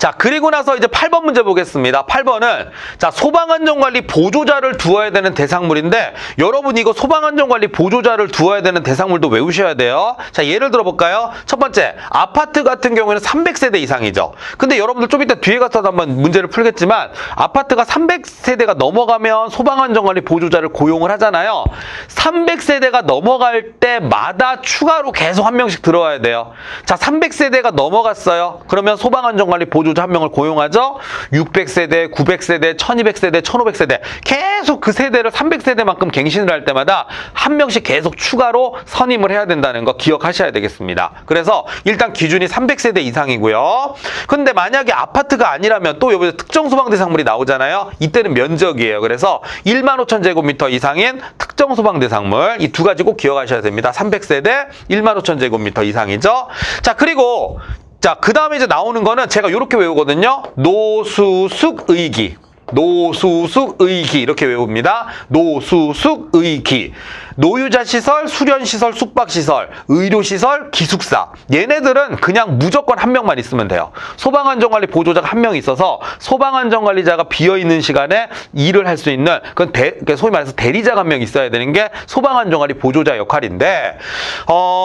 자, 그리고 나서 이제 8번 문제 보겠습니다. 8번은 자, 소방안전관리 보조자를 두어야 되는 대상물인데 여러분 이거 소방안전관리 보조자를 두어야 되는 대상물도 외우셔야 돼요. 자, 예를 들어볼까요? 첫 번째, 아파트 같은 경우에는 300세대 이상이죠. 근데 여러분들 좀 이따 뒤에 가서 한번 문제를 풀겠지만 아파트가 300세대가 넘어가면 소방안전관리 보조자를 고용을 하잖아요. 300세대가 넘어갈 때마다 추가로 계속 한 명씩 들어와야 돼요. 자, 300세대가 넘어갔어요. 그러면 소방안전관리 보조자 한 명을 고용하죠. 600세대, 900세대, 1200세대, 1500세대 계속 그 세대를 300세대만큼 갱신을 할 때마다 한 명씩 계속 추가로 선임을 해야 된다는 거 기억하셔야 되겠습니다. 그래서 일단 기준이 300세대 이상이고요. 근데 만약에 아파트가 아니라면 또 여기서 특정 소방 대상물이 나오잖아요. 이때는 면적이에요. 그래서 15,000제곱미터 이상인 특정 소방 대상물 이 두 가지 꼭 기억하셔야 됩니다. 300세대, 15,000제곱미터 이상이죠. 자, 그리고 자, 그 다음에 이제 나오는 거는 제가 이렇게 외우거든요. 노수숙의기. 노수숙의기 이렇게 외웁니다. 노수숙의기. 노유자시설, 수련시설, 숙박시설, 의료시설, 기숙사. 얘네들은 그냥 무조건 한 명만 있으면 돼요. 소방안전관리 보조자가 한 명 있어서 소방안전관리자가 비어있는 시간에 일을 할 수 있는 그건 소위 말해서 대리자가 한 명 있어야 되는 게 소방안전관리 보조자 역할인데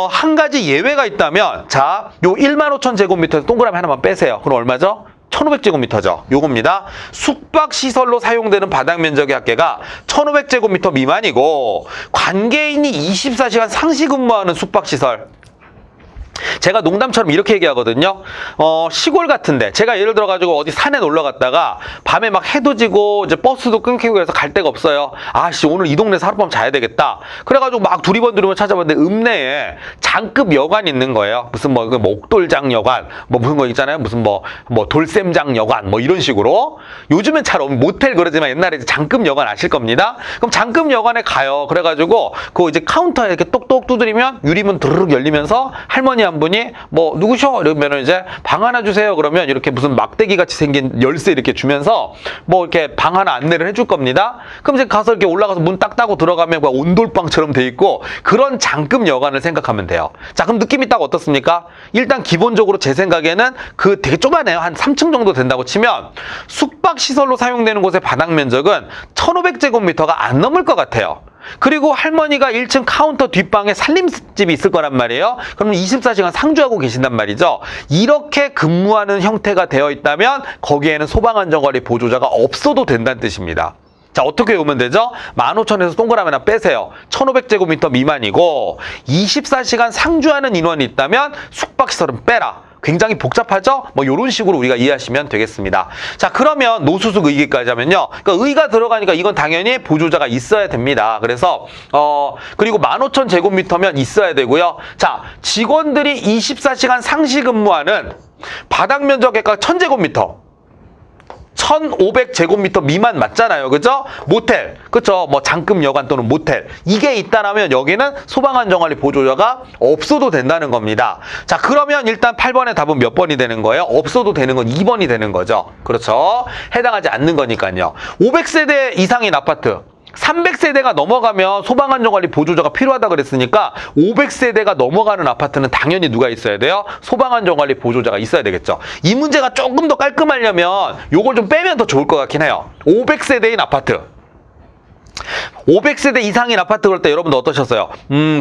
한 가지 예외가 있다면 자, 요 15,000제곱미터에서 동그라미 하나만 빼세요. 그럼 얼마죠? 1500제곱미터죠. 요겁니다. 숙박시설로 사용되는 바닥면적의 합계가 1500제곱미터 미만이고 관계인이 24시간 상시 근무하는 숙박시설. 제가 농담처럼 이렇게 얘기하거든요. 시골 같은데 제가 예를 들어가지고 어디 산에 놀러 갔다가 밤에 막 해도 지고 이제 버스도 끊기고 해서 갈 데가 없어요. 아씨 오늘 이 동네에서 하룻밤 자야 되겠다. 그래가지고 막 두리번 찾아봤는데 읍내에 장급 여관이 있는 거예요. 무슨 뭐 옥돌장 여관, 뭐 무슨 거 있잖아요. 무슨 뭐 돌샘장 여관, 뭐 이런 식으로. 요즘엔 잘 없는 모텔 그러지만 옛날에 이제 장급 여관 아실 겁니다. 그럼 장급 여관에 가요. 그래가지고 그 이제 카운터에 이렇게 똑똑 두드리면 유리문 드르륵 열리면서 할머니 한 분이 뭐 누구셔? 이러면은 이제 방 하나 주세요. 그러면 이렇게 무슨 막대기 같이 생긴 열쇠 이렇게 주면서 뭐 이렇게 방 하나 안내를 해줄 겁니다. 그럼 이제 가서 이렇게 올라가서 문 딱 닫고 들어가면 온돌방처럼 돼 있고 그런 장급 여관을 생각하면 돼요. 자, 그럼 느낌이 딱 어떻습니까? 일단 기본적으로 제 생각에는 그 되게 좁아내요. 한 3층 정도 된다고 치면 숙박시설로 사용되는 곳의 바닥 면적은 1500제곱미터가 안 넘을 것 같아요. 그리고 할머니가 1층 카운터 뒷방에 살림집이 있을 거란 말이에요. 그러면 24시간 상주하고 계신단 말이죠. 이렇게 근무하는 형태가 되어 있다면 거기에는 소방안전관리 보조자가 없어도 된다는 뜻입니다. 자, 어떻게 외우면 되죠? 15,000에서 동그라미 하나 빼세요. 1500제곱미터 미만이고 24시간 상주하는 인원이 있다면 숙박시설은 빼라. 굉장히 복잡하죠? 뭐 이런 식으로 우리가 이해하시면 되겠습니다. 자, 그러면 노수숙 의기까지 하면요. 그러니까 의가 들어가니까 이건 당연히 보조자가 있어야 됩니다. 그래서 그리고 15,000제곱미터면 있어야 되고요. 자, 직원들이 24시간 상시 근무하는 바닥 면적액가 1000제곱미터. 1500제곱미터 미만 맞잖아요. 그죠? 모텔. 그쵸? 뭐 장급 여관 또는 모텔. 이게 있다라면 여기는 소방안전관리 보조자가 없어도 된다는 겁니다. 자, 그러면 일단 8번의 답은 몇 번이 되는 거예요? 없어도 되는 건 2번이 되는 거죠. 그렇죠? 해당하지 않는 거니까요. 500세대 이상인 아파트. 300세대가 넘어가면 소방안전관리 보조자가 필요하다 그랬으니까 500세대가 넘어가는 아파트는 당연히 누가 있어야 돼요? 소방안전관리 보조자가 있어야 되겠죠. 이 문제가 조금 더 깔끔하려면 요걸 좀 빼면 더 좋을 것 같긴 해요. 500세대인 아파트. 500세대 이상인 아파트 그럴 때 여러분들 어떠셨어요?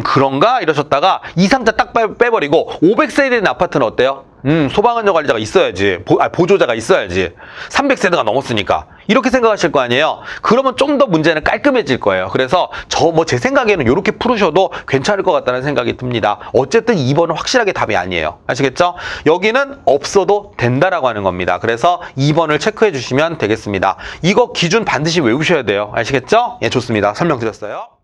그런가? 이러셨다가 이상자 딱 빼버리고 500세대인 아파트는 어때요? 소방안전관리자가 있어야지. 보조자가 있어야지. 300세대가 넘었으니까. 이렇게 생각하실 거 아니에요? 그러면 좀 더 문제는 깔끔해질 거예요. 그래서 제 생각에는 이렇게 풀으셔도 괜찮을 것 같다는 생각이 듭니다. 어쨌든 2번은 확실하게 답이 아니에요. 아시겠죠? 여기는 없어도 된다라고 하는 겁니다. 그래서 2번을 체크해 주시면 되겠습니다. 이거 기준 반드시 외우셔야 돼요. 아시겠죠? 예, 좋습니다. 설명드렸어요.